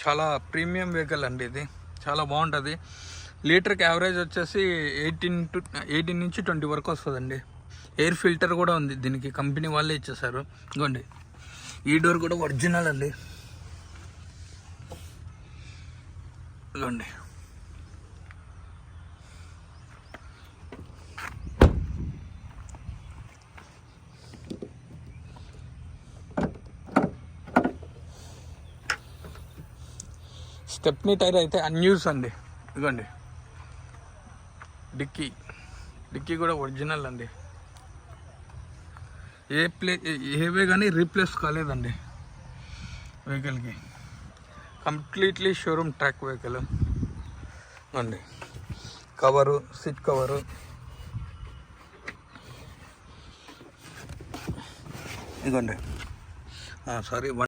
చాలా premium vehicle అండి ఇది, చాలా బాగుంటుంది. లీటర్కి యావరేజ్ వచ్చేసి 18 నుంచి 20 వరకు వస్తుందండి. ఎయిర్ ఫిల్టర్ కూడా ఉంది దీనికి, కంపెనీ వాళ్ళే ఇచ్చేసారు. ఇదిగోండి, ఈ డోర్ కూడా ఒరిజినల్ అండి. ఇదిగోండి, స్టెప్నీ టైర్ అయితే అన్యూస్ అండి. ఇదిగోండి, డిక్కీ కూడా ఒరిజినల్ అండి. ఏవే కానీ రీప్లేస్ కాలేదండి వెహికల్కి. కంప్లీట్లీ షోరూమ్ ట్రాక్ వెహికల్ అండి. కవరు, సీట్ కవరు, ఇదిగోండి. సారీ